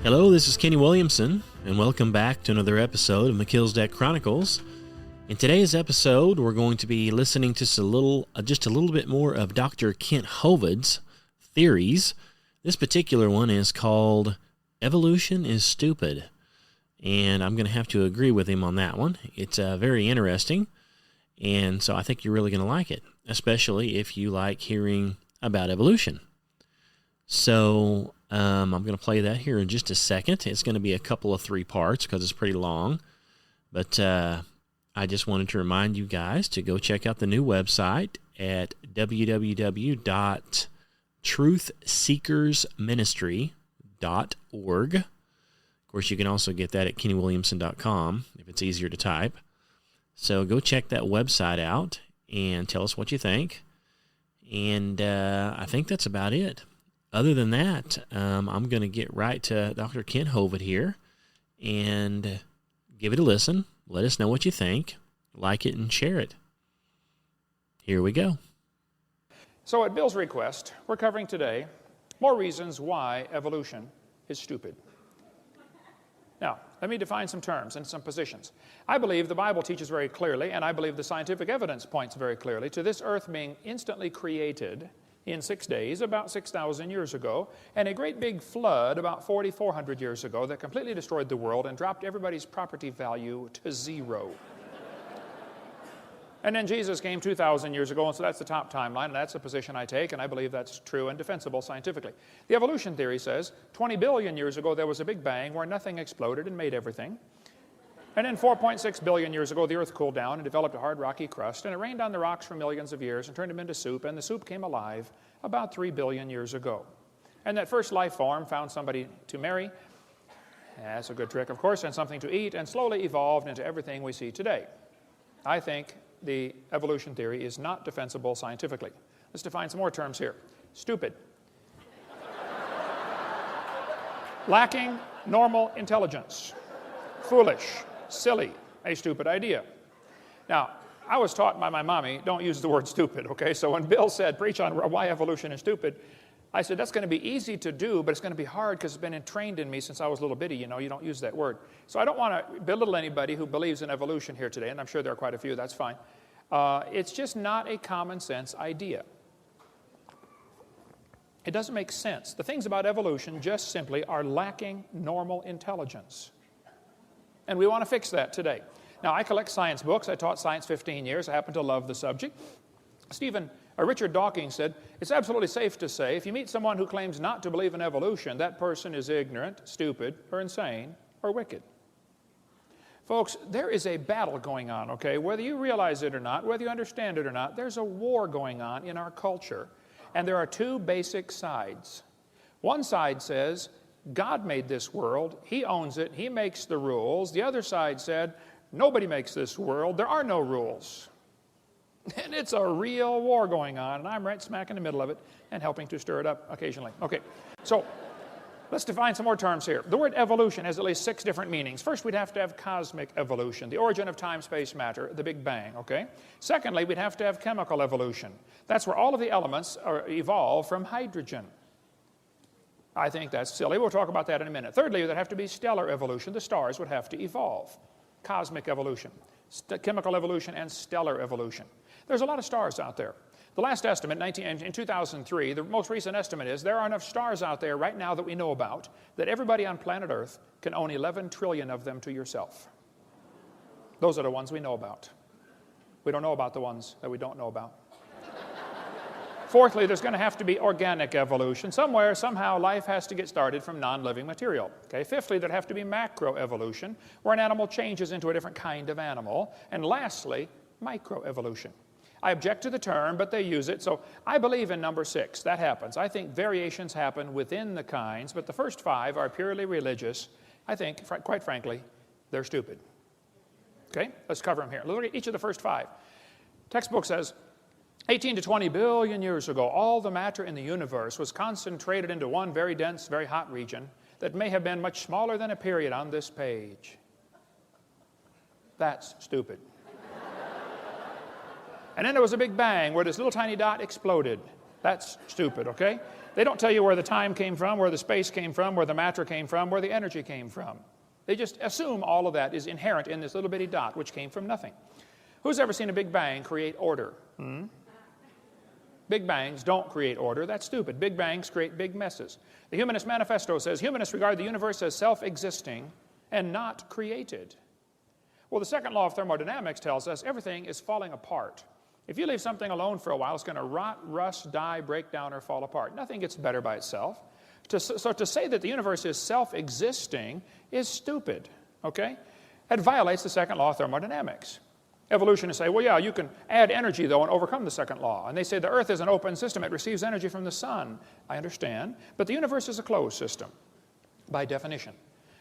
Hello, this is Kenny Williamson, and welcome back to another episode of Melchizedek Chronicles. In today's episode, we're going to be listening to just a little bit more of Dr. Kent Hovind's theories. This particular one is called Evolution is Stupid, and I'm going to have to agree with him on that one. It's very interesting, and so I think you're really going to like it, especially if you like hearing about evolution. So I'm going to play that here in just a second. It's going to be a couple of 3 parts because it's pretty long. But I just wanted to remind you guys to go check out the new website at www.truthseekersministry.org. Of course, you can also get that at kennywilliamson.com if it's easier to type. So go check that website out and tell us what you think. And I think that's about it. Other than that, I'm going to get right to Dr. Kent Hovind here and give it a listen. Let us know what you think. Like it and share it. Here we go. So at Bill's request, we're covering today more reasons why evolution is stupid. Now, let me define some terms and some positions. I believe the Bible teaches very clearly, and I believe the scientific evidence points very clearly to this earth being instantly created in 6 days, about 6,000 years ago, and a great big flood about 4,400 years ago that completely destroyed the world and dropped everybody's property value to zero. And then Jesus came 2,000 years ago, and so that's the top timeline, and that's the position I take, and I believe that's true and defensible scientifically. The evolution theory says 20 billion years ago there was a big bang where nothing exploded and made everything. And then 4.6 billion years ago, the earth cooled down and developed a hard, rocky crust, and it rained on the rocks for millions of years and turned them into soup, and the soup came alive about 3 billion years ago. And that first life form found somebody to marry. That's a good trick, of course, and something to eat, and slowly evolved into everything we see today. I think the evolution theory is not defensible scientifically. Let's define some more terms here. Stupid. Lacking normal intelligence. Foolish. Silly, a stupid idea. Now, I was taught by my mommy, don't use the word stupid, okay? So when Bill said, preach on why evolution is stupid, I said, that's going to be easy to do, but it's going to be hard because it's been entrained in me since I was a little bitty, you don't use that word. So I don't want to belittle anybody who believes in evolution here today, and I'm sure there are quite a few, that's fine. It's just not a common sense idea. It doesn't make sense. The things about evolution just simply are lacking normal intelligence. And we want to fix that today. Now, I collect science books. I taught science 15 years. I happen to love the subject. Richard Dawkins said, it's absolutely safe to say if you meet someone who claims not to believe in evolution, that person is ignorant, stupid, or insane, or wicked. Folks, there is a battle going on, okay? Whether you realize it or not, whether you understand it or not, there's a war going on in our culture. And there are 2 basic sides. One side says, God made this world, He owns it, He makes the rules. The other side said, nobody makes this world, there are no rules. And it's a real war going on, and I'm right smack in the middle of it and helping to stir it up occasionally. Okay, so let's define some more terms here. The word evolution has at least 6 different meanings. First, we'd have to have cosmic evolution, the origin of time, space, matter, the Big Bang, okay? Secondly, we'd have to have chemical evolution. That's where all of the elements evolve from hydrogen. I think that's silly. We'll talk about that in a minute. Thirdly, there'd have to be stellar evolution. The stars would have to evolve. Cosmic evolution, chemical evolution, and stellar evolution. There's a lot of stars out there. The last estimate, in 2003, the most recent estimate is there are enough stars out there right now that we know about that everybody on planet Earth can own 11 trillion of them to yourself. Those are the ones we know about. We don't know about the ones that we don't know about. Fourthly, there's going to have to be organic evolution. Somewhere, somehow, life has to get started from non-living material. Okay? Fifthly, there'd have to be macroevolution, where an animal changes into a different kind of animal. And lastly, microevolution. I object to the term, but they use it. So I believe in number 6. That happens. I think variations happen within the kinds, but the first 5 are purely religious. I think, quite frankly, they're stupid. Okay? Let's cover them here. Look at each of the first 5. Textbook says, 18 to 20 billion years ago, all the matter in the universe was concentrated into one very dense, very hot region that may have been much smaller than a period on this page. That's stupid. And then there was a big bang where this little tiny dot exploded. That's stupid, okay? They don't tell you where the time came from, where the space came from, where the matter came from, where the energy came from. They just assume all of that is inherent in this little bitty dot, which came from nothing. Who's ever seen a Big Bang create order? Big Bangs don't create order. That's stupid. Big Bangs create big messes. The Humanist Manifesto says, humanists regard the universe as self-existing and not created. Well, the second law of thermodynamics tells us everything is falling apart. If you leave something alone for a while, it's going to rot, rust, die, break down, or fall apart. Nothing gets better by itself. So to say that the universe is self-existing is stupid, okay? It violates the second law of thermodynamics. Evolutionists say, well, yeah, you can add energy, though, and overcome the second law. And they say the Earth is an open system. It receives energy from the sun. I understand. But the universe is a closed system, by definition.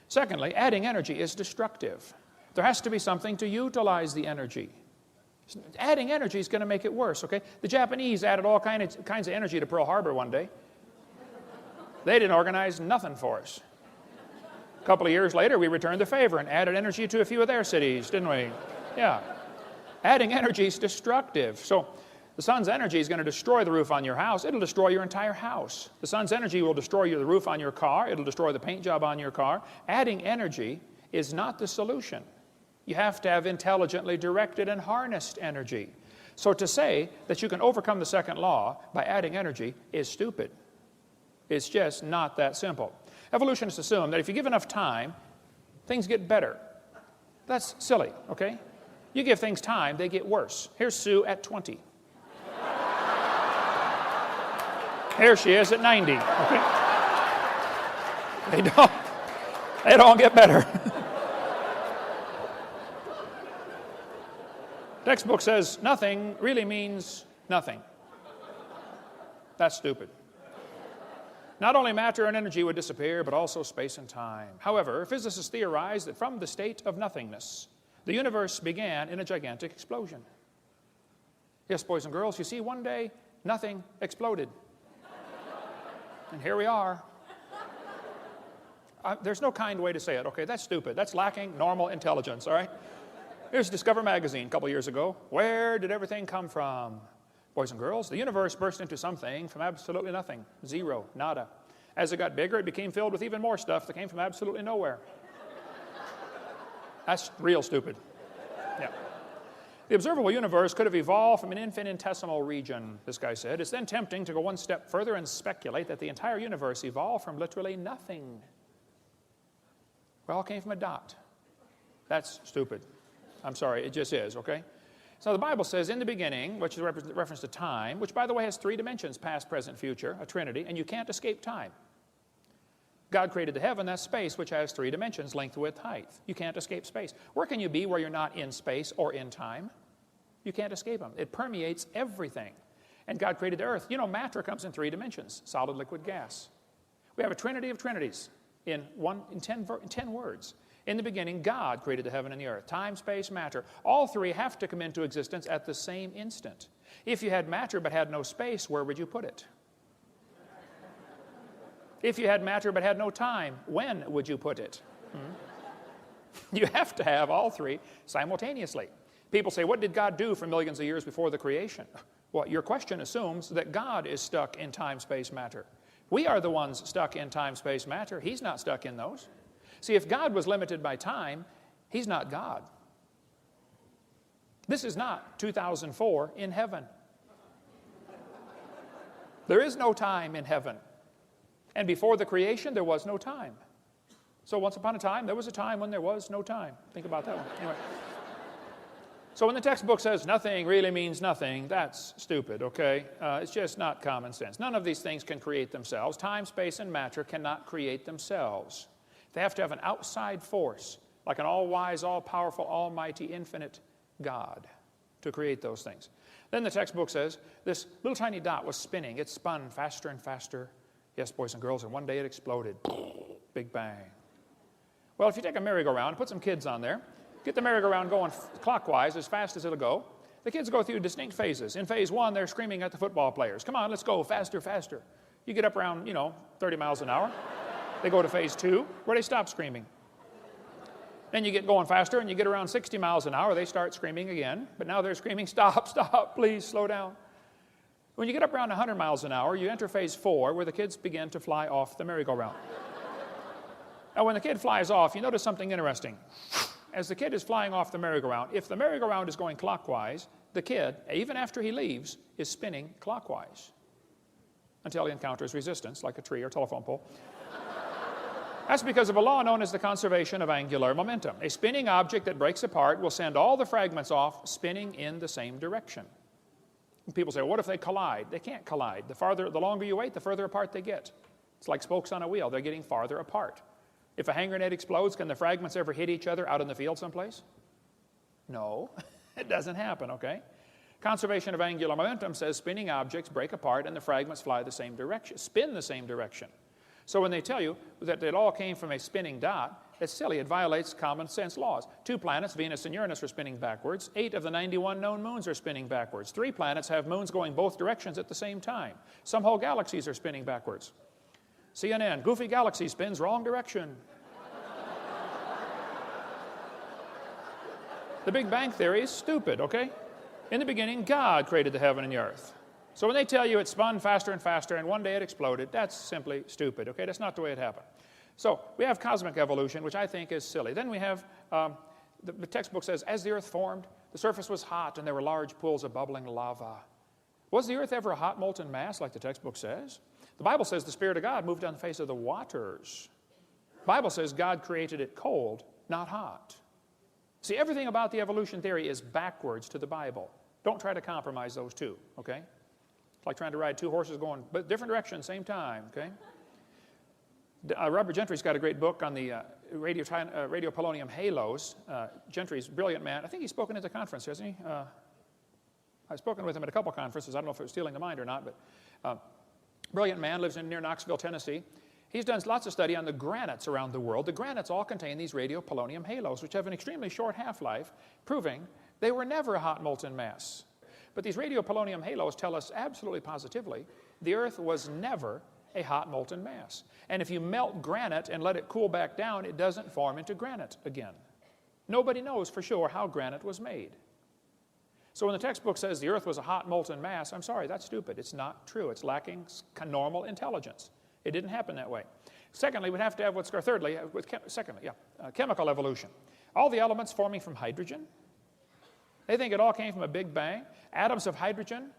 Secondly, adding energy is destructive. There has to be something to utilize the energy. Adding energy is going to make it worse, okay? The Japanese added all kinds of energy to Pearl Harbor one day. They didn't organize nothing for us. A couple of years later, we returned the favor and added energy to a few of their cities, didn't we? Yeah. Adding energy is destructive. So the sun's energy is going to destroy the roof on your house. It'll destroy your entire house. The sun's energy will destroy the roof on your car. It'll destroy the paint job on your car. Adding energy is not the solution. You have to have intelligently directed and harnessed energy. So to say that you can overcome the second law by adding energy is stupid. It's just not that simple. Evolutionists assume that if you give enough time, things get better. That's silly, okay? You give things time, they get worse. Here's Sue at 20. Here she is at 90, okay? They don't get better. Textbook says nothing really means nothing. That's stupid. Not only matter and energy would disappear, but also space and time. However, physicists theorize that from the state of nothingness, the universe began in a gigantic explosion. Yes, boys and girls, you see, one day, nothing exploded. And here we are. There's no kind way to say it, okay? That's stupid. That's lacking normal intelligence, all right? Here's Discover magazine a couple years ago. Where did everything come from? Boys and girls, the universe burst into something from absolutely nothing. Zero, nada. As it got bigger, it became filled with even more stuff that came from absolutely nowhere. That's real stupid. Yeah. The observable universe could have evolved from an infinitesimal region, this guy said. It's then tempting to go one step further and speculate that the entire universe evolved from literally nothing. Well, it came from a dot. That's stupid. I'm sorry, it just is, okay? So the Bible says, in the beginning, which is a reference to time, which, by the way, has three dimensions, past, present, future, a trinity, and you can't escape time. God created the heaven, that's space, which has three dimensions, length, width, height. You can't escape space. Where can you be where you're not in space or in time? You can't escape them. It permeates everything. And God created the earth. You know, matter comes in three dimensions, solid, liquid, gas. We have a trinity of trinities in 10 words. In the beginning, God created the heaven and the earth. Time, space, matter. All three have to come into existence at the same instant. If you had matter but had no space, where would you put it? If you had matter but had no time, when would you put it? You have to have all three simultaneously. People say, what did God do for millions of years before the creation? Well, your question assumes that God is stuck in time, space, matter. We are the ones stuck in time, space, matter. He's not stuck in those. See, if God was limited by time, He's not God. This is not 2004 in heaven. There is no time in heaven. And before the creation, there was no time. So once upon a time, there was a time when there was no time. Think about that one. Anyway. So when the textbook says nothing really means nothing, that's stupid, okay? It's just not common sense. None of these things can create themselves. Time, space, and matter cannot create themselves. They have to have an outside force, like an all-wise, all-powerful, almighty, infinite God to create those things. Then the textbook says this little tiny dot was spinning. It spun faster and faster. Yes, boys and girls, and one day it exploded. Big bang. Well, if you take a merry-go-round and put some kids on there, get the merry-go-round going clockwise as fast as it'll go, the kids go through distinct phases. In phase one, they're screaming at the football players, come on, let's go, faster, faster. You get up around, 30 miles an hour. They go to phase two, where they stop screaming. Then you get going faster, and you get around 60 miles an hour. They start screaming again, but now they're screaming, stop, stop, please, slow down. When you get up around 100 miles an hour, you enter phase 4, where the kids begin to fly off the merry-go-round. Now, when the kid flies off, you notice something interesting. As the kid is flying off the merry-go-round, if the merry-go-round is going clockwise, the kid, even after he leaves, is spinning clockwise until he encounters resistance, like a tree or telephone pole. That's because of a law known as the conservation of angular momentum. A spinning object that breaks apart will send all the fragments off spinning in the same direction. And people say, well, what if they collide? They can't collide. The longer you wait, the further apart they get. It's like spokes on a wheel. They're getting farther apart. If a hand grenade explodes, can the fragments ever hit each other out in the field someplace? No, it doesn't happen, okay? Conservation of angular momentum says spinning objects break apart and the fragments fly the same direction, spin the same direction. So when they tell you that it all came from a spinning dot, it's silly. It violates common sense laws. 2 planets, Venus and Uranus, are spinning backwards. 8 of the 91 known moons are spinning backwards. 3 planets have moons going both directions at the same time. Some whole galaxies are spinning backwards. CNN, goofy galaxy spins wrong direction. The Big Bang Theory is stupid, okay? In the beginning, God created the heaven and the earth. So when they tell you it spun faster and faster and one day it exploded, that's simply stupid, okay? That's not the way it happened. So we have cosmic evolution, which I think is silly. Then we have, the textbook says, as the earth formed, the surface was hot and there were large pools of bubbling lava. Was the earth ever a hot molten mass like the textbook says? The Bible says the Spirit of God moved on the face of the waters. The Bible says God created it cold, not hot. See, everything about the evolution theory is backwards to the Bible. Don't try to compromise those two, okay? It's like trying to ride 2 horses going but different directions, same time, okay? Robert Gentry's got a great book on the radio polonium halos. Gentry's a brilliant man. I think he's spoken at the conference, hasn't he? I've spoken with him at a couple conferences. I don't know if it was stealing the mind or not, but brilliant man, lives near Knoxville, Tennessee. He's done lots of study on the granites around the world. The granites all contain these radiopolonium halos, which have an extremely short half-life, proving they were never a hot molten mass. But these radiopolonium halos tell us absolutely positively the Earth was never a hot molten mass. And if you melt granite and let it cool back down, it doesn't form into granite again. Nobody knows for sure how granite was made. So when the textbook says the Earth was a hot molten mass, I'm sorry, that's stupid. It's not true. It's lacking normal intelligence. It didn't happen that way. Secondly, we'd have to have chemical evolution. All the elements forming from hydrogen. They think it all came from a big bang. Atoms of hydrogen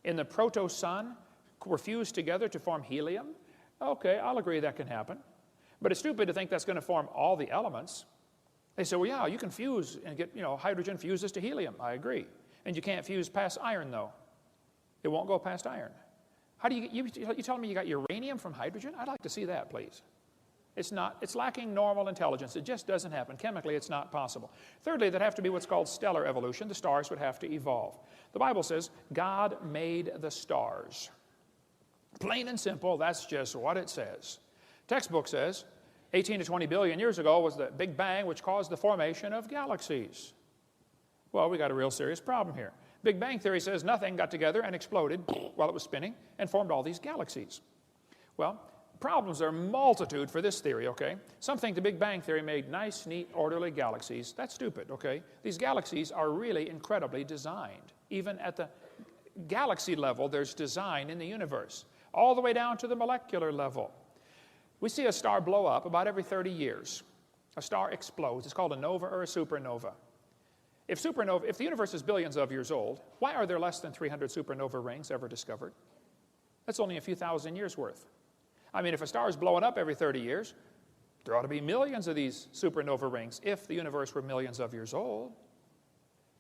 in the proto-sun were fused together to form helium. Okay, I'll agree that can happen. But it's stupid to think that's going to form all the elements. They say, well, yeah, you can fuse and get, hydrogen fuses to helium. I agree. And you can't fuse past iron, though. It won't go past iron. How do you telling me you got uranium from hydrogen? I'd like to see that, please. It's lacking normal intelligence. It just doesn't happen. Chemically, it's not possible. Thirdly, there'd have to be what's called stellar evolution. The stars would have to evolve. The Bible says God made the stars. Plain and simple, that's just what it says. Textbook says 18 to 20 billion years ago was the Big Bang, which caused the formation of galaxies. Well, we got a real serious problem here. Big Bang Theory says nothing got together and exploded while it was spinning and formed all these galaxies. Well, problems are a multitude for this theory, okay? Some think the Big Bang Theory made nice, neat, orderly galaxies. That's stupid, okay? These galaxies are really incredibly designed. Even at the galaxy level, there's design in the universe, all the way down to the molecular level. We see a star blow up about every 30 years. A star explodes. It's called a nova or a supernova. If the universe is billions of years old, why are there less than 300 supernova rings ever discovered? That's only a few thousand years worth. I mean, if a star is blowing up every 30 years, there ought to be millions of these supernova rings if the universe were millions of years old.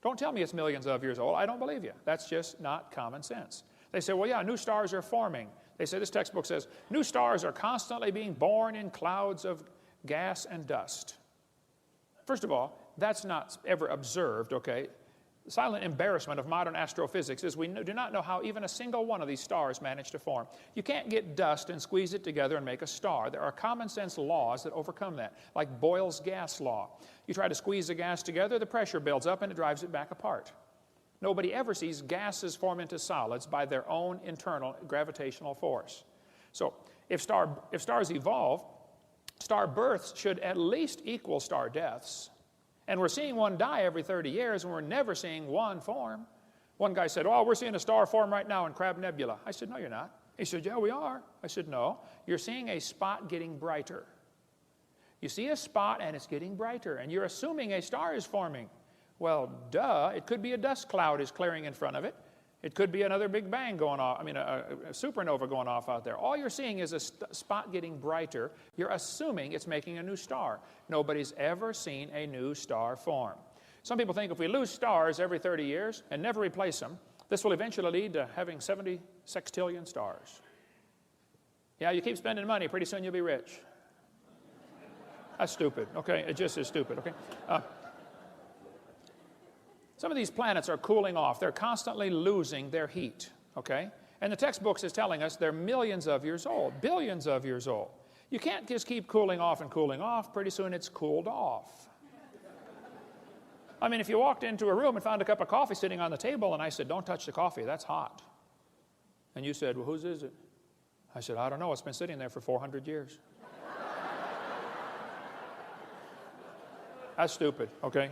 Don't tell me it's millions of years old. I don't believe you. That's just not common sense. They say, well, yeah, new stars are forming. They say, this textbook says, new stars are constantly being born in clouds of gas and dust. First of all, that's not ever observed, okay? The silent embarrassment of modern astrophysics is we do not know how even a single one of these stars managed to form. You can't get dust and squeeze it together and make a star. There are common sense laws that overcome that, like Boyle's gas law. You try to squeeze the gas together, the pressure builds up and it drives it back apart. Nobody ever sees gases form into solids by their own internal gravitational force. So if stars evolve, star births should at least equal star deaths. And we're seeing one die every 30 years, and we're never seeing one form. One guy said, oh, we're seeing a star form right now in Crab Nebula. I said, no, you're not. He said, yeah, we are. I said, no, you're seeing a spot getting brighter. You see a spot and it's getting brighter, and you're assuming a star is forming. Well, duh, it could be a dust cloud is clearing in front of it. It could be another Big Bang going off, a supernova going off out there. All you're seeing is a spot getting brighter. You're assuming it's making a new star. Nobody's ever seen a new star form. Some people think if we lose stars every 30 years and never replace them, this will eventually lead to having 70 sextillion stars. Yeah, you keep spending money, pretty soon you'll be rich. That's stupid, okay? It just is stupid, okay? Some of these planets are cooling off. They're constantly losing their heat, okay? And the textbooks is telling us they're millions of years old, billions of years old. You can't just keep cooling off and cooling off. Pretty soon it's cooled off. I mean, if you walked into a room and found a cup of coffee sitting on the table and I said, don't touch the coffee, that's hot. And you said, well, whose is it? I said, I don't know, it's been sitting there for 400 years. That's stupid, okay?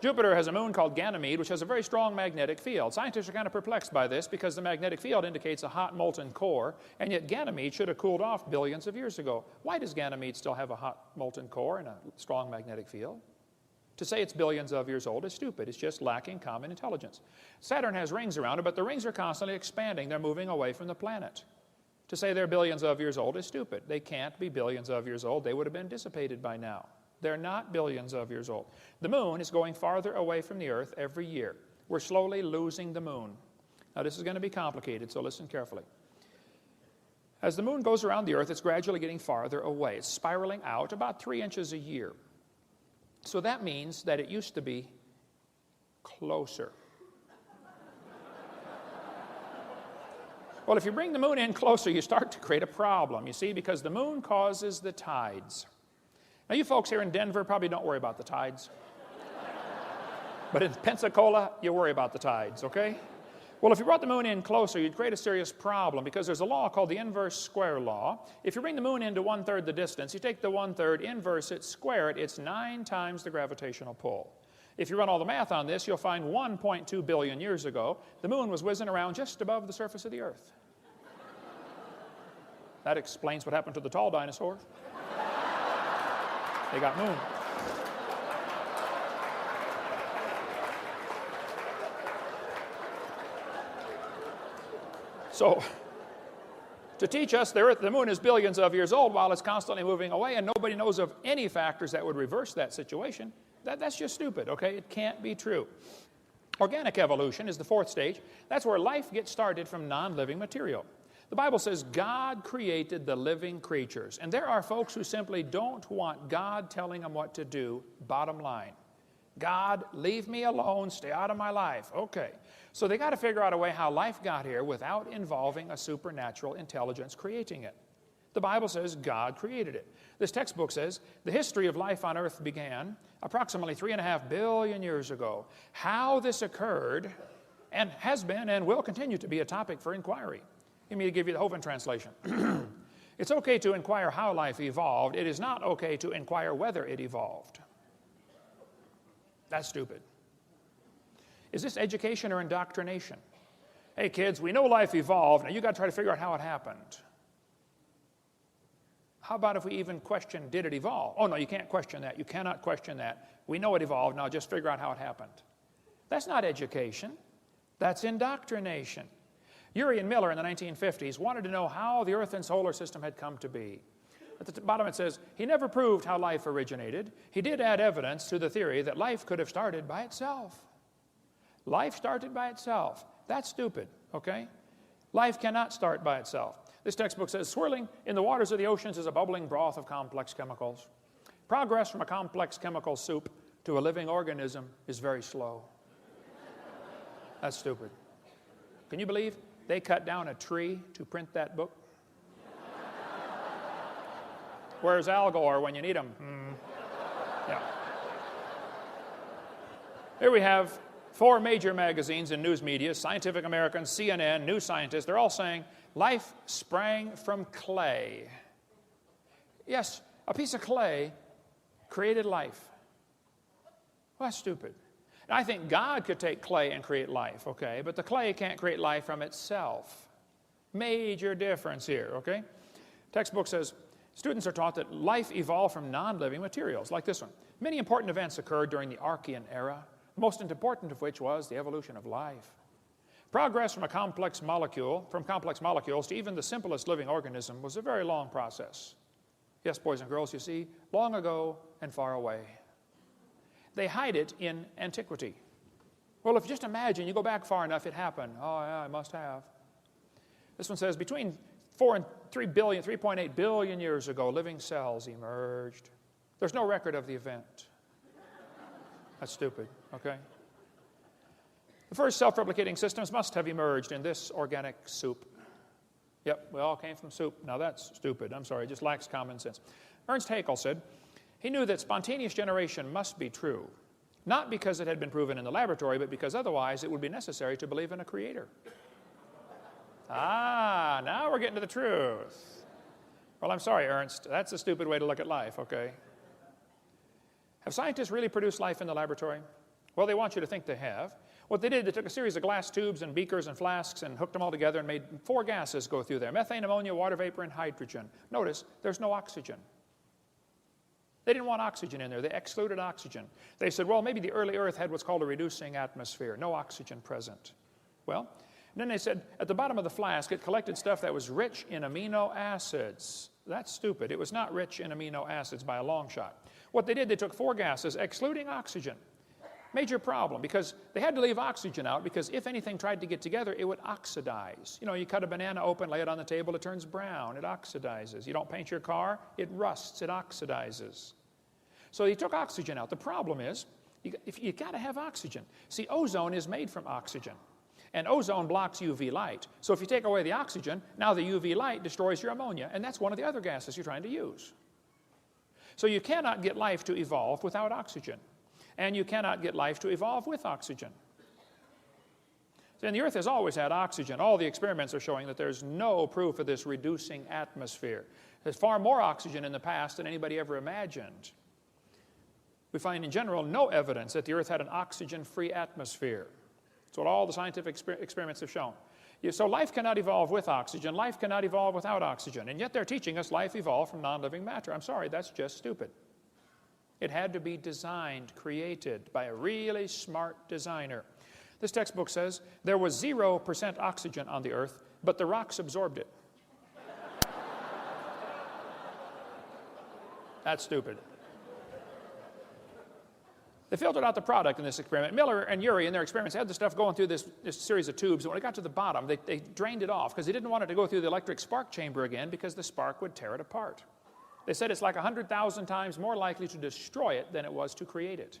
Jupiter has a moon called Ganymede, which has a very strong magnetic field. Scientists are kind of perplexed by this because the magnetic field indicates a hot molten core, and yet Ganymede should have cooled off billions of years ago. Why does Ganymede still have a hot molten core and a strong magnetic field? To say it's billions of years old is stupid. It's just lacking common intelligence. Saturn has rings around it, but the rings are constantly expanding. They're moving away from the planet. To say they're billions of years old is stupid. They can't be billions of years old. They would have been dissipated by now. They're not billions of years old. The moon is going farther away from the earth every year. We're slowly losing the moon. Now, this is going to be complicated, so listen carefully. As the moon goes around the earth, it's gradually getting farther away. It's spiraling out about 3 inches a year. So that means that it used to be closer. Well, if you bring the moon in closer, you start to create a problem, you see, because the moon causes the tides. Now, you folks here in Denver probably don't worry about the tides. But in Pensacola, you worry about the tides, okay? Well, if you brought the moon in closer, you'd create a serious problem because there's a law called the inverse square law. If you bring the moon into 1/3 the distance, you take the 1/3, inverse it, square it, it's 9 times the gravitational pull. If you run all the math on this, you'll find 1.2 billion years ago, the moon was whizzing around just above the surface of the earth. That explains what happened to the tall dinosaurs. They got moon. So, to teach us the moon is billions of years old while it's constantly moving away and nobody knows of any factors that would reverse that situation, that's just stupid, okay? It can't be true. Organic evolution is the 4th stage. That's where life gets started from non-living material. The Bible says God created the living creatures. And there are folks who simply don't want God telling them what to do, bottom line. God, leave me alone, stay out of my life. Okay. So they got to figure out a way how life got here without involving a supernatural intelligence creating it. The Bible says God created it. This textbook says the history of life on earth began approximately 3.5 billion years ago. How this occurred and has been and will continue to be a topic for inquiry. Let me give you the Hovind translation. It's okay to inquire how life evolved. It is not okay to inquire whether it evolved. That's stupid. Is this education or indoctrination? Hey kids, we know life evolved. Now you got to try to figure out how it happened. How about if we even question, did it evolve? Oh no, you can't question that. You cannot question that. We know it evolved. Now just figure out how it happened. That's not education. That's indoctrination. Urian Miller in the 1950s wanted to know how the Earth and solar system had come to be. At the bottom it says, he never proved how life originated. He did add evidence to the theory that life could have started by itself. Life started by itself. That's stupid, okay? Life cannot start by itself. This textbook says, swirling in the waters of the oceans is a bubbling broth of complex chemicals. Progress from a complex chemical soup to a living organism is very slow. That's stupid. Can you believe they cut down a tree to print that book? Where's Al Gore when you need him? Yeah. Here we have 4 major magazines and news media, Scientific American, CNN, New Scientist. They're all saying life sprang from clay. Yes, a piece of clay created life. Well, that's stupid. And I think God could take clay and create life, okay? But the clay can't create life from itself. Major difference here, okay? Textbook says, students are taught that life evolved from non-living materials, like this one. Many important events occurred during the Archean era, the most important of which was the evolution of life. Progress from complex molecules to even the simplest living organism was a very long process. Yes, boys and girls, you see, long ago and far away. They hide it in antiquity. Well, if you just imagine, you go back far enough, it happened. Oh, yeah, it must have. This one says, between 4 and 3.8 billion years ago, living cells emerged. There's no record of the event. That's stupid, okay? The first self-replicating systems must have emerged in this organic soup. Yep, we all came from soup. Now that's stupid. I'm sorry, it just lacks common sense. Ernst Haeckel said, he knew that spontaneous generation must be true, not because it had been proven in the laboratory, but because otherwise it would be necessary to believe in a creator. Ah, now we're getting to the truth. Well, I'm sorry, Ernst. That's a stupid way to look at life, okay? Have scientists really produced life in the laboratory? Well, they want you to think they have. What they did, they took a series of glass tubes and beakers and flasks and hooked them all together and made 4 gases go through there: methane, ammonia, water vapor, and hydrogen. Notice, there's no oxygen. They didn't want oxygen in there. They excluded oxygen. They said, well, maybe the early Earth had what's called a reducing atmosphere, no oxygen present. Well, then they said, at the bottom of the flask, it collected stuff that was rich in amino acids. That's stupid. It was not rich in amino acids by a long shot. What they did, they took 4 gases, excluding oxygen. Major problem, because they had to leave oxygen out, because if anything tried to get together, it would oxidize. You know, you cut a banana open, lay it on the table, it turns brown, it oxidizes. You don't paint your car, it rusts, it oxidizes. So they took oxygen out. The problem is, you got to have oxygen. See, ozone is made from oxygen, and ozone blocks UV light. So if you take away the oxygen, now the UV light destroys your ammonia, and that's one of the other gases you're trying to use. So you cannot get life to evolve without oxygen. And you cannot get life to evolve with oxygen. And the Earth has always had oxygen. All the experiments are showing that there's no proof of this reducing atmosphere. There's far more oxygen in the past than anybody ever imagined. We find in general no evidence that the Earth had an oxygen-free atmosphere. That's what all the scientific experiments have shown. So life cannot evolve with oxygen. Life cannot evolve without oxygen. And yet they're teaching us life evolved from non-living matter. I'm sorry, that's just stupid. It had to be designed, created by a really smart designer. This textbook says there was 0% oxygen on the Earth, but the rocks absorbed it. That's stupid. They filtered out the product in this experiment. Miller and Urey in their experiments had the stuff going through this series of tubes, and when it got to the bottom, they drained it off because they didn't want it to go through the electric spark chamber again because the spark would tear it apart. They said it's like 100,000 times more likely to destroy it than it was to create it.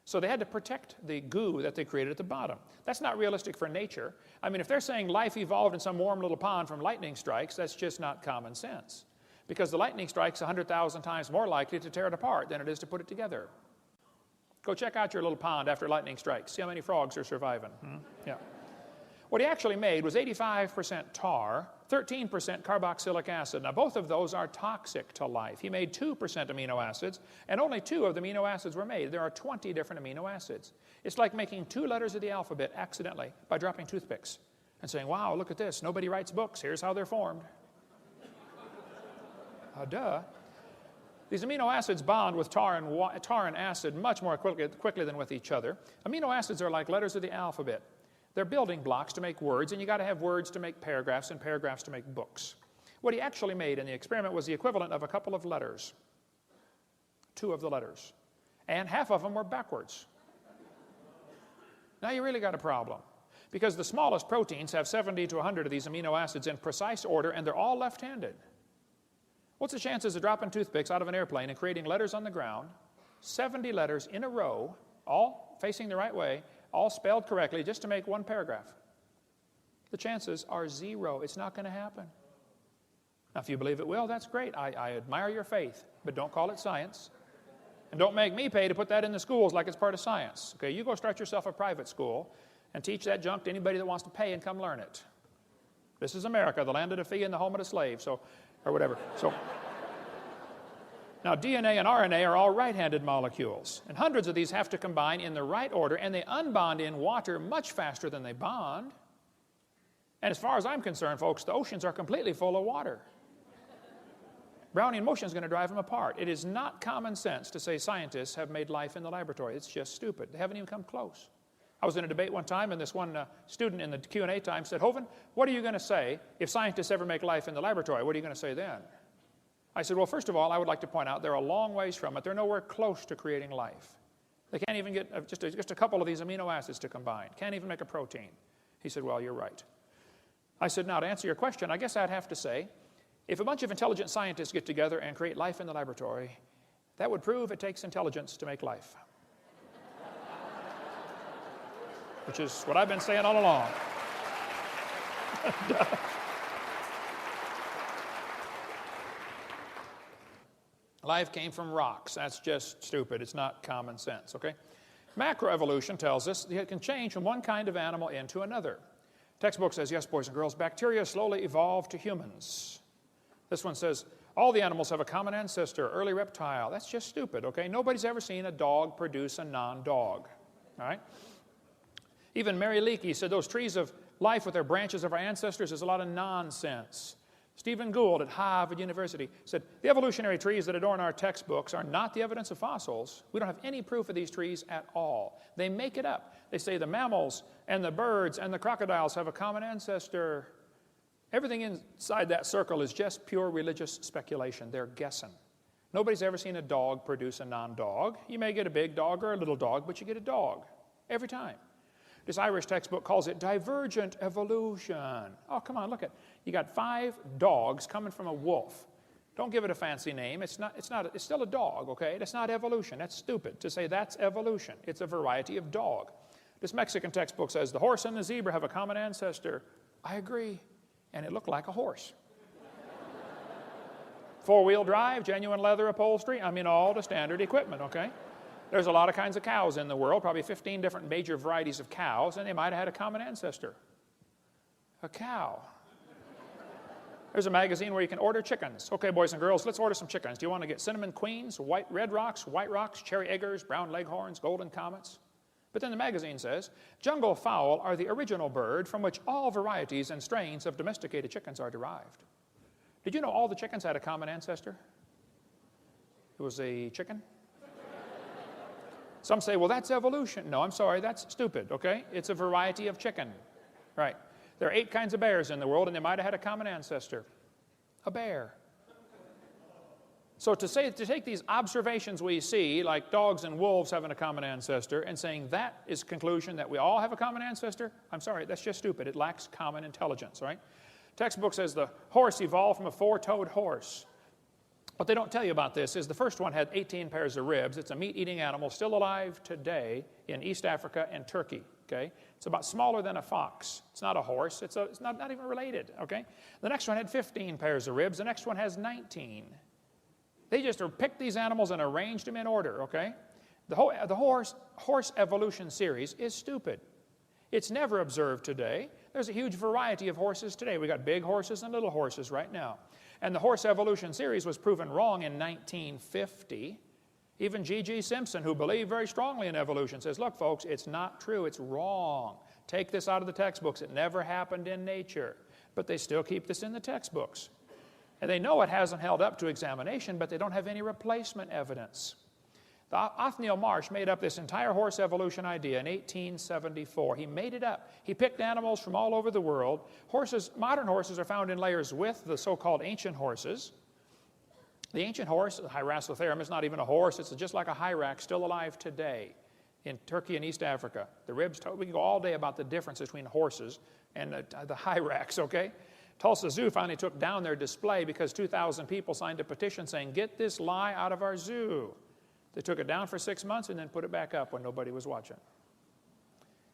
So they had to protect the goo that they created at the bottom. That's not realistic for nature. I mean, if they're saying life evolved in some warm little pond from lightning strikes, that's just not common sense. Because the lightning strike's 100,000 times more likely to tear it apart than it is to put it together. Go check out your little pond after lightning strikes. See how many frogs are surviving. Yeah. What he actually made was 85% tar, 13% carboxylic acid. Now, both of those are toxic to life. He made 2% amino acids, and only 2 of the amino acids were made. There are 20 different amino acids. It's like making 2 letters of the alphabet accidentally by dropping toothpicks and saying, wow, look at this. Nobody writes books. Here's how they're formed. Duh. These amino acids bond with tar and acid much more quickly than with each other. Amino acids are like letters of the alphabet. They're building blocks to make words, and you got to have words to make paragraphs and paragraphs to make books. What he actually made in the experiment was the equivalent of a couple of letters. 2 of the letters. And half of them were backwards. Now you really got a problem. Because the smallest proteins have 70 to 100 of these amino acids in precise order, and they're all left-handed. What's the chances of dropping toothpicks out of an airplane and creating letters on the ground, 70 letters in a row, all facing the right way, all spelled correctly, just to make 1 paragraph? The chances are 0. It's not going to happen. Now, if you believe it will, that's great. I admire your faith, but don't call it science. And don't make me pay to put that in the schools like it's part of science. Okay, you go start yourself a private school and teach that junk to anybody that wants to pay and come learn it. This is America, the land of the free and the home of the slave, or whatever. So Now, DNA and RNA are all right-handed molecules, and hundreds of these have to combine in the right order, and they unbond in water much faster than they bond. And as far as I'm concerned, folks, the oceans are completely full of water. Brownian motion is going to drive them apart. It is not common sense to say scientists have made life in the laboratory. It's just stupid. They haven't even come close. I was in a debate one time, and this one student in the Q&A time said, Hovind, what are you going to say if scientists ever make life in the laboratory? What are you going to say then? I said, well, first of all, I would like to point out they're a long ways from it. They're nowhere close to creating life. They can't even get just a couple of these amino acids to combine. Can't even make a protein. He said, well, you're right. I said, now, to answer your question, I guess I'd have to say, if a bunch of intelligent scientists get together and create life in the laboratory, that would prove it takes intelligence to make life. Which is what I've been saying all along. Life came from rocks. That's just stupid. It's not common sense, okay? Macroevolution tells us that it can change from one kind of animal into another. Textbook says, yes, boys and girls, bacteria slowly evolved to humans. This one says, all the animals have a common ancestor, early reptile. That's just stupid, okay? Nobody's ever seen a dog produce a non-dog, all right? Even Mary Leakey said those trees of life with their branches of our ancestors is a lot of nonsense. Stephen Gould at Harvard University said, the evolutionary trees that adorn our textbooks are not the evidence of fossils. We don't have any proof of these trees at all. They make it up. They say the mammals and the birds and the crocodiles have a common ancestor. Everything inside that circle is just pure religious speculation. They're guessing. Nobody's ever seen a dog produce a non-dog. You may get a big dog or a little dog, but you get a dog every time. This Irish textbook calls it divergent evolution. Oh, come on, look at it. You got 5 dogs coming from a wolf. Don't give it a fancy name. It's still a dog, okay? That's not evolution. That's stupid to say that's evolution. It's a variety of dog. This Mexican textbook says the horse and the zebra have a common ancestor. I agree. And it looked like a horse. 4-wheel drive, genuine leather upholstery. I mean, all the standard equipment, okay? There's a lot of kinds of cows in the world, probably 15 different major varieties of cows, and they might have had a common ancestor. A cow. There's a magazine where you can order chickens. Okay, boys and girls, let's order some chickens. Do you want to get cinnamon queens, red rocks, white rocks, cherry eggers, brown leghorns, golden comets? But then the magazine says, jungle fowl are the original bird from which all varieties and strains of domesticated chickens are derived. Did you know all the chickens had a common ancestor? It was a chicken. Some say, well, that's evolution. No, I'm sorry, that's stupid, okay? It's a variety of chicken, right? There are 8 kinds of bears in the world, and they might have had a common ancestor. A bear. So to take these observations we see, like dogs and wolves having a common ancestor, and saying that is conclusion that we all have a common ancestor, I'm sorry, that's just stupid. It lacks common intelligence, right? Textbook says the horse evolved from a 4-toed horse. What they don't tell you about this is the first one had 18 pairs of ribs. It's a meat-eating animal still alive today in East Africa and Turkey, okay? It's about smaller than a fox. It's not a horse. It's not even related, okay? The next one had 15 pairs of ribs. The next one has 19. They just picked these animals and arranged them in order, okay? The horse evolution series is stupid. It's never observed today. There's a huge variety of horses today. We got big horses and little horses right now. And the horse evolution series was proven wrong in 1950. Even G.G. Simpson, who believed very strongly in evolution, says, look, folks, it's not true. It's wrong. Take this out of the textbooks. It never happened in nature. But they still keep this in the textbooks. And they know it hasn't held up to examination, but they don't have any replacement evidence. Othniel Marsh made up this entire horse evolution idea in 1874. He made it up. He picked animals from all over the world. Modern horses are found in layers with the so-called ancient horses. The ancient horse, the Hyracotherum, is not even a horse. It's just like a hyrax, still alive today in Turkey and East Africa. The ribs, we can go all day about the difference between horses and the hyrax, okay? Tulsa Zoo finally took down their display because 2,000 people signed a petition saying, get this lie out of our zoo. They took it down for 6 months and then put it back up when nobody was watching.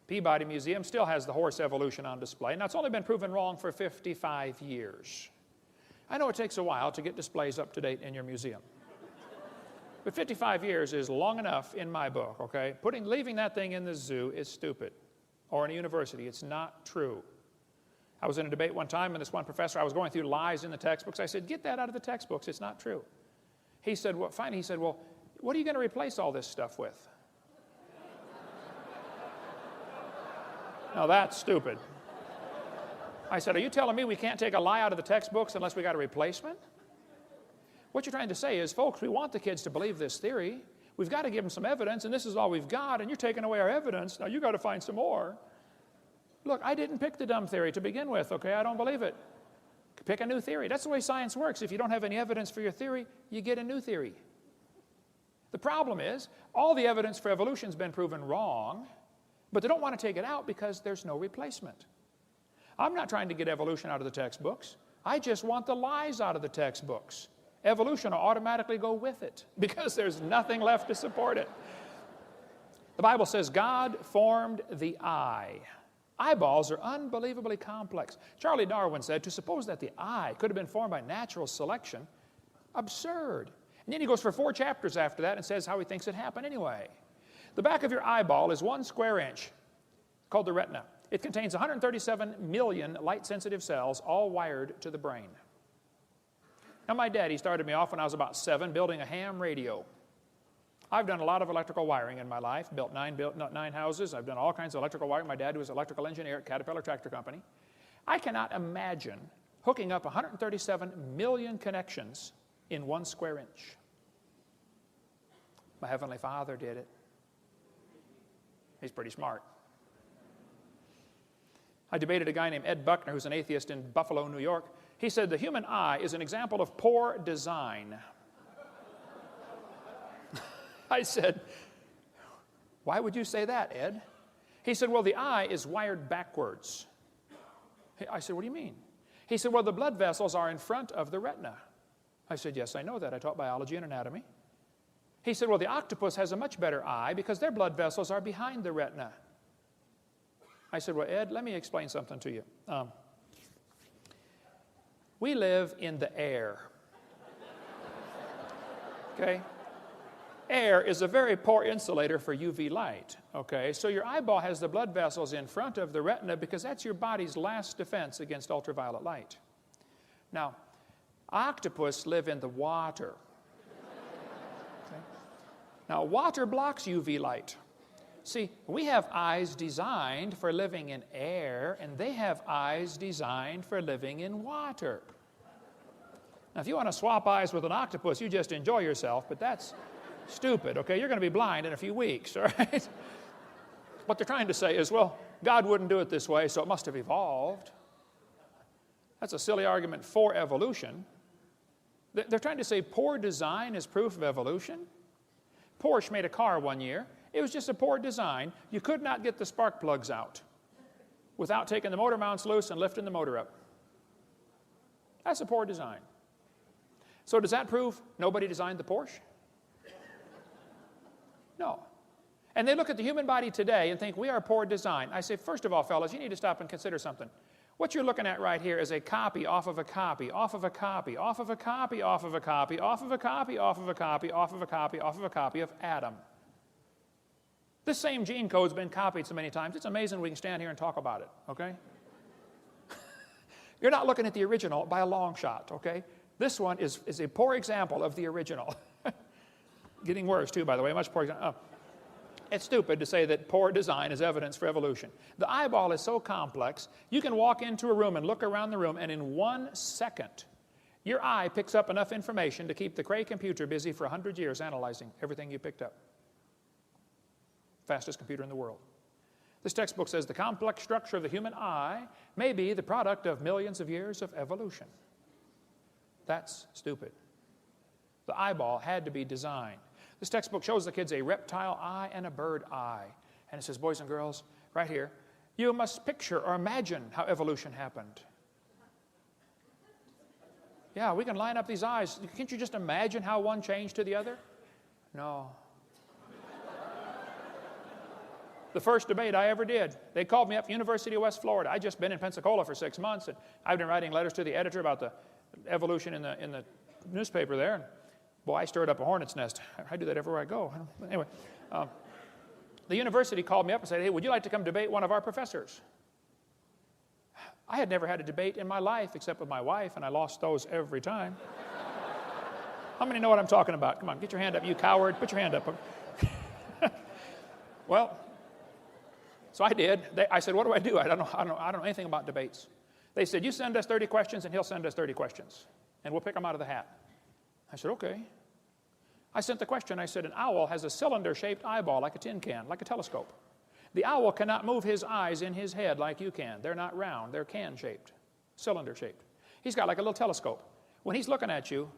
Peabody Museum still has the horse evolution on display. Now, it's only been proven wrong for 55 years. I know it takes a while to get displays up to date in your museum. But 55 years is long enough in my book, okay? Leaving that thing in the zoo is stupid. Or in a university, it's not true. I was in a debate one time, and this one professor, I was going through lies in the textbooks. I said, get that out of the textbooks. It's not true. He said, well, finally, he said, well, what are you going to replace all this stuff with? Now, that's stupid. I said, are you telling me we can't take a lie out of the textbooks unless we got a replacement? What you're trying to say is, folks, we want the kids to believe this theory. We've got to give them some evidence, and this is all we've got, and you're taking away our evidence. Now, you've got to find some more. Look, I didn't pick the dumb theory to begin with, okay? I don't believe it. Pick a new theory. That's the way science works. If you don't have any evidence for your theory, you get a new theory. The problem is, all the evidence for evolution has been proven wrong, but they don't want to take it out because there's no replacement. I'm not trying to get evolution out of the textbooks. I just want the lies out of the textbooks. Evolution will automatically go with it because there's nothing left to support it. The Bible says God formed the eye. Eyeballs are unbelievably complex. Charlie Darwin said, to suppose that the eye could have been formed by natural selection, absurd. And then he goes for 4 chapters after that and says how he thinks it happened anyway. The back of your eyeball is 1 square inch, called the retina. It contains 137 million light-sensitive cells, all wired to the brain. Now, my daddy started me off when I was about 7 building a ham radio. I've done a lot of electrical wiring in my life, built 9 houses. I've done all kinds of electrical wiring. My dad was an electrical engineer at Caterpillar Tractor Company. I cannot imagine hooking up 137 million connections in 1 square inch. My Heavenly Father did it. He's pretty smart. I debated a guy named Ed Buckner, who's an atheist in Buffalo, New York. He said the human eye is an example of poor design. I said, why would you say that, Ed? He said, well, the eye is wired backwards. I said, what do you mean? He said, well, the blood vessels are in front of the retina. I said, yes, I know that. I taught biology and anatomy. He said, well, the octopus has a much better eye because their blood vessels are behind the retina. I said, well, Ed, let me explain something to you. We live in the air. Okay? Air is a very poor insulator for UV light, okay? So your eyeball has the blood vessels in front of the retina because that's your body's last defense against ultraviolet light. Now, octopus live in the water. Okay? Now, water blocks UV light. See, we have eyes designed for living in air, and they have eyes designed for living in water. Now, if you want to swap eyes with an octopus, you just enjoy yourself, but that's stupid, okay? You're going to be blind in a few weeks, all right? What they're trying to say is, well, God wouldn't do it this way, so it must have evolved. That's a silly argument for evolution. They're trying to say poor design is proof of evolution. Porsche made a car one year. It was just a poor design. You could not get the spark plugs out without taking the motor mounts loose and lifting the motor up. That's a poor design. So does that prove nobody designed the Porsche? No. And they look at the human body today and think we are poor design. I say, first of all, fellas, you need to stop and consider something. What you're looking at right here is a copy off of a copy, off of a copy, off of a copy, off of a copy, off of a copy, off of a copy, off of a copy, off of a copy of Adam. This same gene code's been copied so many times, it's amazing we can stand here and talk about it, okay? You're not looking at the original by a long shot, okay? This one is a poor example of the original. Getting worse, too, by the way, much poor example. It's stupid to say that poor design is evidence for evolution. The eyeball is so complex, you can walk into a room and look around the room, and in 1 second, your eye picks up enough information to keep the Cray computer busy for 100 years analyzing everything you picked up. Fastest computer in the world. This textbook says the complex structure of the human eye may be the product of millions of years of evolution. That's stupid. The eyeball had to be designed. This textbook shows the kids a reptile eye and a bird eye. And it says, boys and girls, right here, you must picture or imagine how evolution happened. Yeah, we can line up these eyes. Can't you just imagine how one changed to the other? No. The first debate I ever did, they called me up, University of West Florida. I'd just been in Pensacola for 6 months, and I've been writing letters to the editor about the evolution in the newspaper there. And boy, I stirred up a hornet's nest. I do that everywhere I go. Anyway, the university called me up and said, hey, would you like to come debate one of our professors? I had never had a debate in my life except with my wife, and I lost those every time. How many know what I'm talking about? Come on, get your hand up, you coward. Put your hand up. Well, so I did. I said, what do I do? I don't know anything about debates. They said, you send us 30 questions and he'll send us 30 questions. And we'll pick them out of the hat. I said, okay. I sent the question. I said, an owl has a cylinder-shaped eyeball like a tin can, like a telescope. The owl cannot move his eyes in his head like you can. They're not round. They're can-shaped, cylinder-shaped. He's got like a little telescope. When he's looking at you,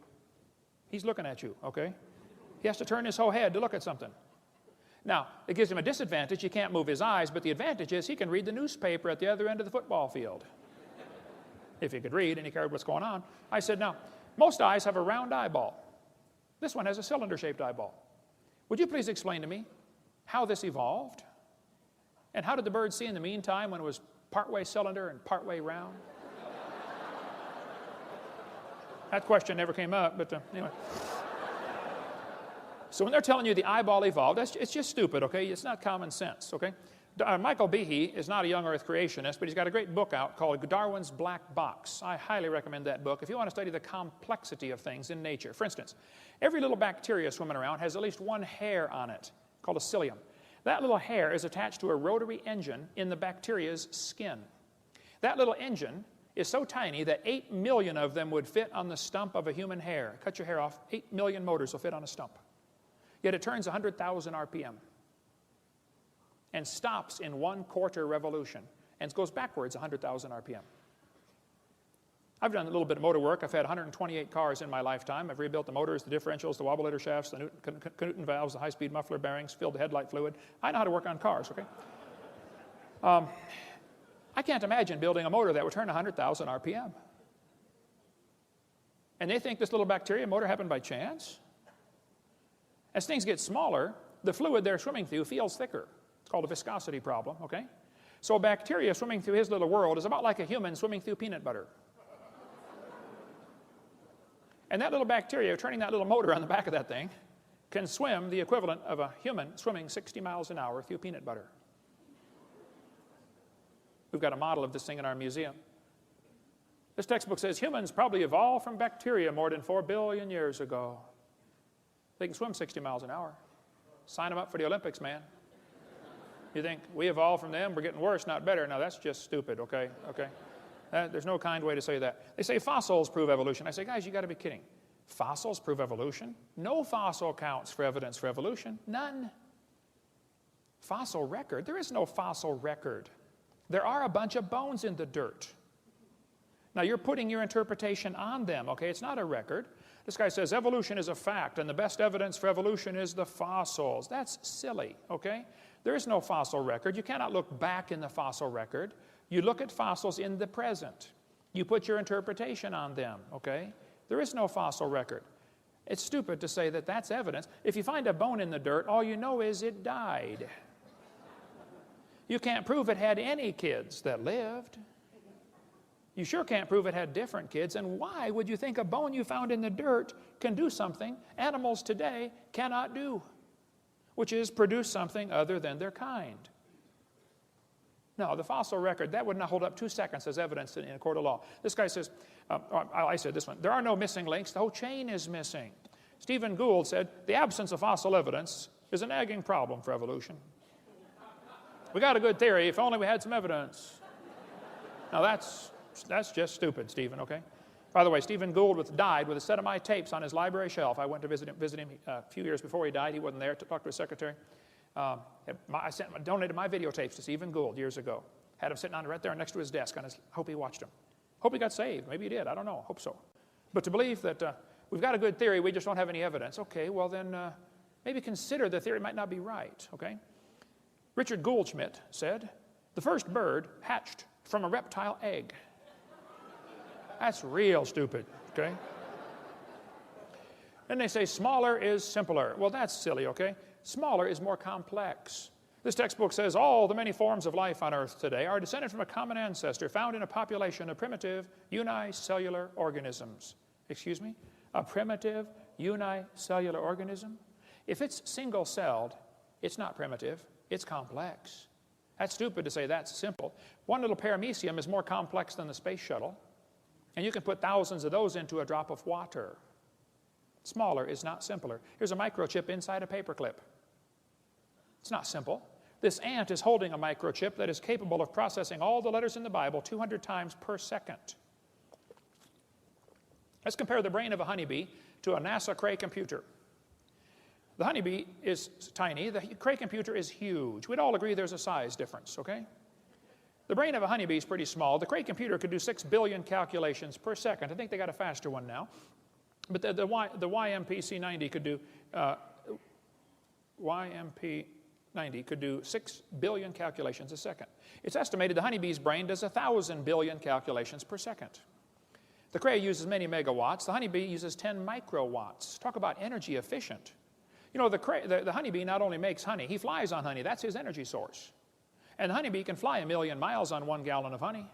okay? He has to turn his whole head to look at something. Now, it gives him a disadvantage. He can't move his eyes, but the advantage is he can read the newspaper at the other end of the football field. If he could read and he cared what's going on. I said, now, most eyes have a round eyeball. This one has a cylinder-shaped eyeball. Would you please explain to me how this evolved? And how did the bird see in the meantime when it was partway cylinder and partway round? That question never came up, but anyway. So when they're telling you the eyeball evolved, it's just stupid, okay? It's not common sense, okay? Michael Behe is not a young earth creationist, but he's got a great book out called Darwin's Black Box. I highly recommend that book if you want to study the complexity of things in nature. For instance, every little bacteria swimming around has at least one hair on it, called a cilium. That little hair is attached to a rotary engine in the bacteria's skin. That little engine is so tiny that 8 million of them would fit on the stump of a human hair. Cut your hair off, 8 million motors will fit on a stump. Yet it turns 100,000 RPM and stops in 1/4 revolution and goes backwards 100,000 RPM. I've done a little bit of motor work. I've had 128 cars in my lifetime. I've rebuilt the motors, the differentials, the wobulator shafts, the Knudsen valves, the high-speed muffler bearings, filled the headlight fluid. I know how to work on cars, okay? I can't imagine building a motor that would turn 100,000 RPM. And they think this little bacteria motor happened by chance? As things get smaller, the fluid they're swimming through feels thicker. It's called a viscosity problem, okay? So a bacteria swimming through his little world is about like a human swimming through peanut butter. And that little bacteria, turning that little motor on the back of that thing, can swim the equivalent of a human swimming 60 miles an hour through peanut butter. We've got a model of this thing in our museum. This textbook says humans probably evolved from bacteria more than 4 billion years ago. They can swim 60 miles an hour. Sign them up for the Olympics, man. You think we evolved from them, we're getting worse, not better. Now, that's just stupid, okay? There's no kind way to say that. They say fossils prove evolution. I say, guys, you got to be kidding. Fossils prove evolution? No fossil counts for evidence for evolution. None. Fossil record? There is no fossil record. There are a bunch of bones in the dirt. Now, you're putting your interpretation on them, okay? It's not a record. This guy says evolution is a fact, and the best evidence for evolution is the fossils. That's silly, okay? There is no fossil record. You cannot look back in the fossil record. You look at fossils in the present. You put your interpretation on them, okay? There is no fossil record. It's stupid to say that that's evidence. If you find a bone in the dirt, all you know is it died. You can't prove it had any kids that lived. You sure can't prove it had different kids. And why would you think a bone you found in the dirt can do something animals today cannot do, which is produce something other than their kind? No, the fossil record, that would not hold up 2 seconds as evidence in a court of law. This guy says, I said this one, there are no missing links, the whole chain is missing. Stephen Gould said, the absence of fossil evidence is a nagging problem for evolution. We got a good theory, if only we had some evidence. Now that's just stupid, Stephen, okay? By the way, Stephen Gould died with a set of my tapes on his library shelf. I went to visit him a few years before he died. He wasn't there to talk to his secretary. I donated my videotapes to Stephen Gould years ago. Had him sitting on right there next to his desk. Hope he watched them. Hope he got saved. Maybe he did. I don't know. Hope so. But to believe that we've got a good theory, we just don't have any evidence. Okay, well then maybe consider the theory might not be right, okay? Richard Goldschmidt said, the first bird hatched from a reptile egg. That's real stupid, okay? Then they say smaller is simpler. Well, that's silly, okay? Smaller is more complex. This textbook says all the many forms of life on Earth today are descended from a common ancestor found in a population of primitive unicellular organisms. Excuse me? A primitive unicellular organism? If it's single-celled, it's not primitive, it's complex. That's stupid to say that's simple. One little paramecium is more complex than the space shuttle, and you can put thousands of those into a drop of water. Smaller is not simpler. Here's a microchip inside a paperclip. It's not simple. This ant is holding a microchip that is capable of processing all the letters in the Bible 200 times per second. Let's compare the brain of a honeybee to a NASA Cray computer. The honeybee is tiny. The Cray computer is huge. We'd all agree there's a size difference, okay? The brain of a honeybee is pretty small. The Cray computer could do 6 billion calculations per second. I think they got a faster one now. But the YMPC-90 could do YMP-90 could do 6 billion calculations a second. It's estimated the honeybee's brain does 1,000 billion calculations per second. The Cray uses many megawatts. The honeybee uses 10 microwatts. Talk about energy efficient. You know, the honeybee not only makes honey, he flies on honey. That's his energy source. And the honeybee can fly 1,000,000 miles on 1 gallon of honey.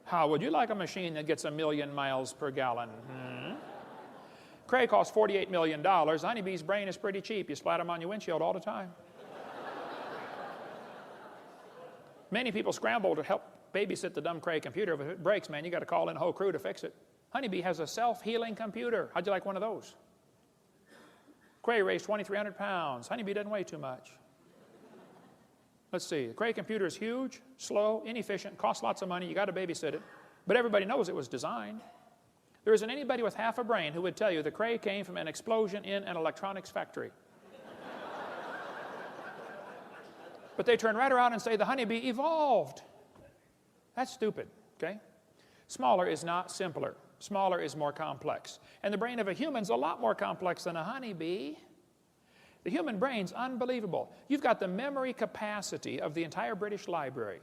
How would you like a machine that gets 1,000,000 miles per gallon? Cray costs $48 million. The honeybee's brain is pretty cheap. You splat them on your windshield all the time. Many people scramble to help babysit the dumb Cray computer. If it breaks, man, you got to call in a whole crew to fix it. Honeybee has a self-healing computer. How'd you like one of those? Cray weighs 2,300 pounds. Honeybee doesn't weigh too much. Let's see. The Cray computer is huge, slow, inefficient, costs lots of money. You got to babysit it. But everybody knows it was designed. There isn't anybody with half a brain who would tell you the Cray came from an explosion in an electronics factory. But they turn right around and say the honeybee evolved. That's stupid, okay? Smaller is not simpler. Smaller is more complex. And the brain of a human's a lot more complex than a honeybee. The human brain's unbelievable. You've got the memory capacity of the entire British Library.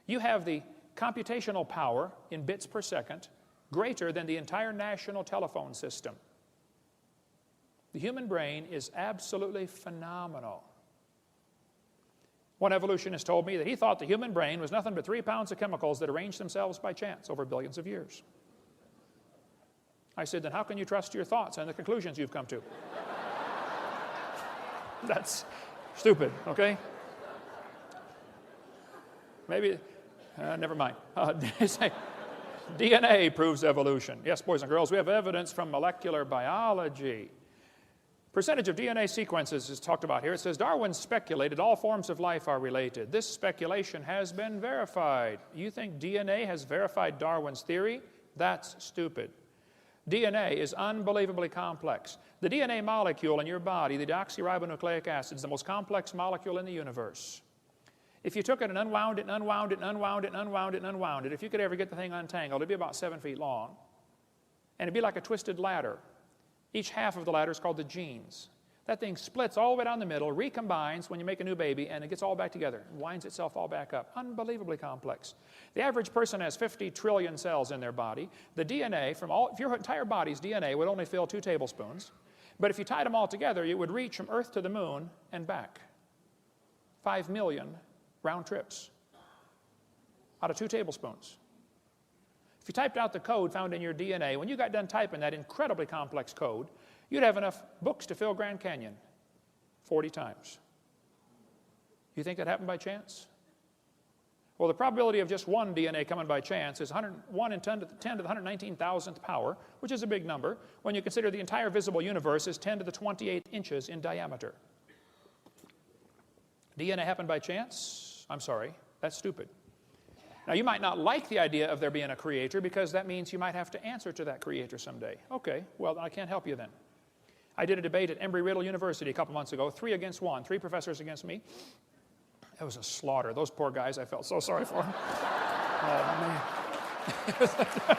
You have the computational power in bits per second greater than the entire national telephone system. The human brain is absolutely phenomenal. One evolutionist told me that he thought the human brain was nothing but 3 pounds of chemicals that arranged themselves by chance over billions of years. I said, then how can you trust your thoughts and the conclusions you've come to? That's stupid, okay? Maybe, never mind. DNA proves evolution. Yes, boys and girls, we have evidence from molecular biology. Percentage of DNA sequences is talked about here. It says Darwin speculated all forms of life are related. This speculation has been verified. You think DNA has verified Darwin's theory? That's stupid. DNA is unbelievably complex. The DNA molecule in your body, the deoxyribonucleic acid, is the most complex molecule in the universe. If you took it and unwound it and unwound it and unwound it and unwound it and unwound it, if you could ever get the thing untangled, it'd be about 7 feet long. And it'd be like a twisted ladder. Each half of the ladder is called the genes. That thing splits all the way down the middle, recombines when you make a new baby, and it gets all back together, and winds itself all back up. Unbelievably complex. The average person has 50 trillion cells in their body. The DNA from if your entire body's DNA would only fill 2 tablespoons. But if you tied them all together, it would reach from Earth to the moon and back. 5 million round trips out of 2 tablespoons. If you typed out the code found in your DNA, when you got done typing that incredibly complex code, you'd have enough books to fill Grand Canyon 40 times. You think that happened by chance? Well, the probability of just one DNA coming by chance is 1 in 10 to the 119,000th power, which is a big number, when you consider the entire visible universe is 10 to the 28th inches in diameter. DNA happened by chance? I'm sorry, that's stupid. Now, you might not like the idea of there being a creator because that means you might have to answer to that creator someday. Okay, well, I can't help you then. I did a debate at Embry-Riddle University a couple months ago, 3 against 1, 3 professors against me. It was a slaughter. Those poor guys, I felt so sorry for them. Oh, man.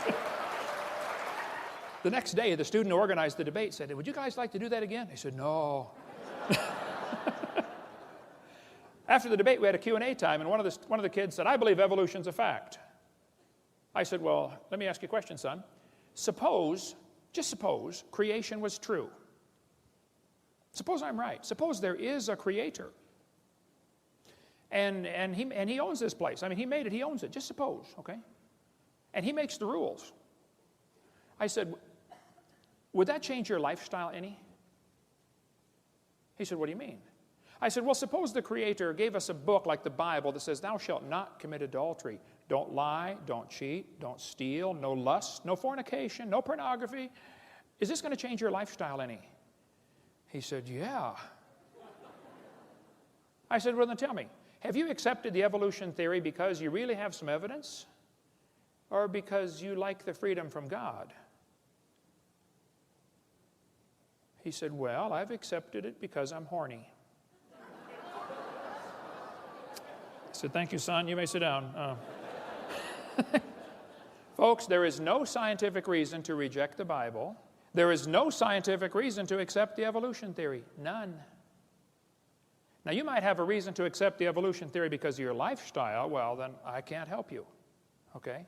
The next day, the student who organized the debate said, would you guys like to do that again? I said, no. After the debate, we had a Q&A time, and one of the kids said, I believe evolution's a fact. I said, well, let me ask you a question, son. Just suppose, creation was true. Suppose I'm right. Suppose there is a creator. And he owns this place. I mean, he made it, he owns it. Just suppose, okay? And he makes the rules. I said, would that change your lifestyle any? He said, what do you mean? I said, well, suppose the Creator gave us a book like the Bible that says, thou shalt not commit adultery. Don't lie, don't cheat, don't steal, no lust, no fornication, no pornography. Is this going to change your lifestyle any? He said, yeah. I said, well, then tell me, have you accepted the evolution theory because you really have some evidence, or because you like the freedom from God? He said, well, I've accepted it because I'm horny. I said, thank you, son. You may sit down. Folks, there is no scientific reason to reject the Bible. There is no scientific reason to accept the evolution theory. None. Now, you might have a reason to accept the evolution theory because of your lifestyle. Well, then I can't help you. Okay?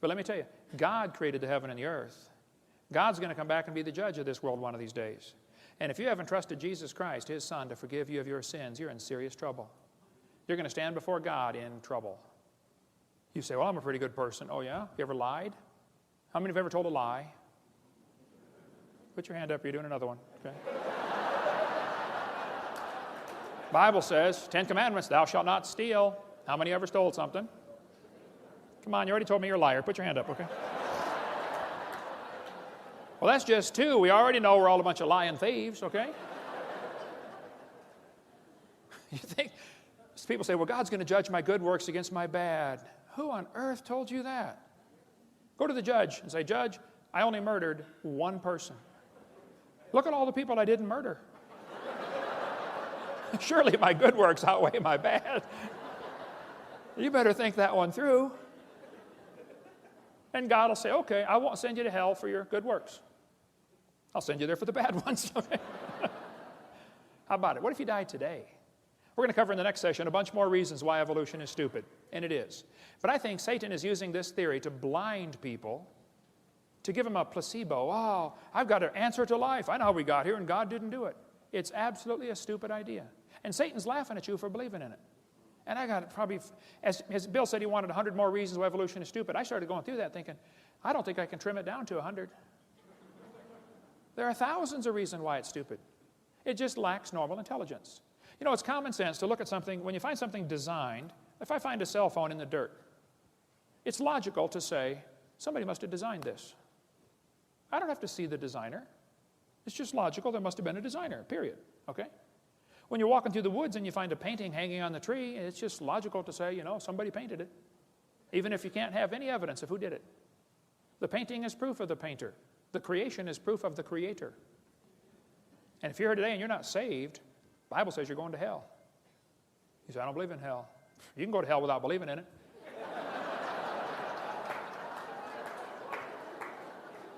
But let me tell you, God created the heaven and the earth. God's going to come back and be the judge of this world one of these days. And if you haven't trusted Jesus Christ, His Son, to forgive you of your sins, you're in serious trouble. You're going to stand before God in trouble. You say, well, I'm a pretty good person. Oh, yeah? You ever lied? How many have ever told a lie? Put your hand up. You're doing another one. Okay. Bible says, 10 Commandments, thou shalt not steal. How many ever stole something? Come on, you already told me you're a liar. Put your hand up, okay? Well, that's just 2. We already know we're all a bunch of lying thieves, okay? You think, people say, well, God's going to judge my good works against my bad. Who on earth told you that? Go to the judge and say, Judge, I only murdered 1 person. Look at all the people I didn't murder. Surely my good works outweigh my bad. You better think that one through. And God will say, okay, I won't send you to hell for your good works. I'll send you there for the bad ones. How about it? What if you died today? We're going to cover in the next session a bunch more reasons why evolution is stupid, and it is. But I think Satan is using this theory to blind people, to give them a placebo. Oh, I've got an answer to life. I know how we got here, and God didn't do it. It's absolutely a stupid idea. And Satan's laughing at you for believing in it. And I got probably, as Bill said he wanted 100 more reasons why evolution is stupid. I started going through that thinking, I don't think I can trim it down to 100. There are thousands of reasons why it's stupid. It just lacks normal intelligence. You know, it's common sense to look at something, when you find something designed, if I find a cell phone in the dirt, it's logical to say, somebody must have designed this. I don't have to see the designer. It's just logical, there must have been a designer, period, okay? When you're walking through the woods and you find a painting hanging on the tree, it's just logical to say, you know, somebody painted it, even if you can't have any evidence of who did it. The painting is proof of the painter. The creation is proof of the creator. And if you're here today and you're not saved, the Bible says you're going to hell. You say, I don't believe in hell. You can go to hell without believing in it.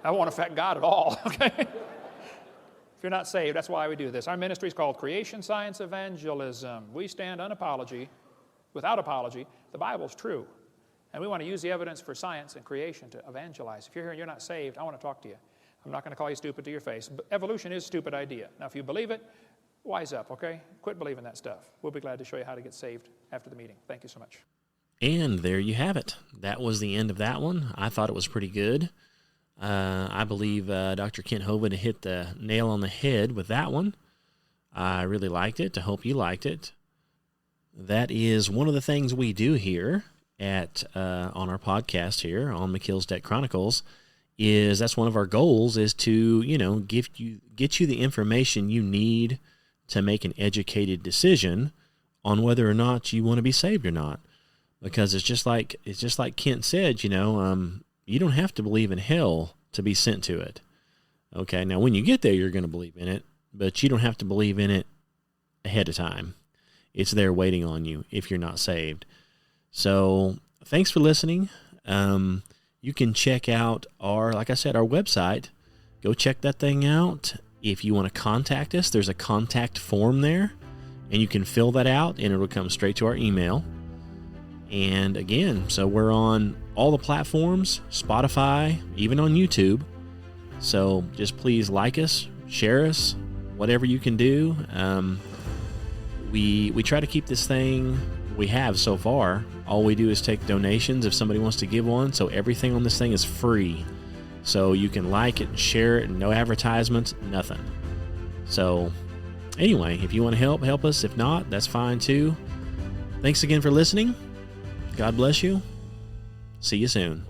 That won't affect God at all, okay? If you're not saved, that's why we do this. Our ministry is called Creation Science Evangelism. We stand without apology. The Bible's true. And we want to use the evidence for science and creation to evangelize. If you're here and you're not saved, I want to talk to you. I'm not going to call you stupid to your face. But evolution is a stupid idea. Now, if you believe it, wise up, okay? Quit believing that stuff. We'll be glad to show you how to get saved after the meeting. Thank you so much. And there you have it. That was the end of that one. I thought it was pretty good. I believe Dr. Kent Hovind hit the nail on the head with that one. I really liked it. I hope you liked it. That is one of the things we do here at on our podcast here on Melchizedek Chronicles. That's one of our goals is to get you the information you need to make an educated decision on whether or not you want to be saved or not. Because it's just like Kent said, you don't have to believe in hell to be sent to it. Okay, now when you get there, you're going to believe in it, but you don't have to believe in it ahead of time. It's there waiting on you if you're not saved. So thanks for listening. You can check out our website. Go check that thing out. If you want to contact us, there's a contact form there, and you can fill that out, and it'll come straight to our email. And again, so we're on all the platforms, Spotify, even on YouTube. So just please like us, share us, whatever you can do. We try to keep this thing we have so far. All we do is take donations if somebody wants to give one. So everything on this thing is free. So you can like it and share it and no advertisements, nothing. So anyway, if you want to help us. If not, that's fine too. Thanks again for listening. God bless you. See you soon.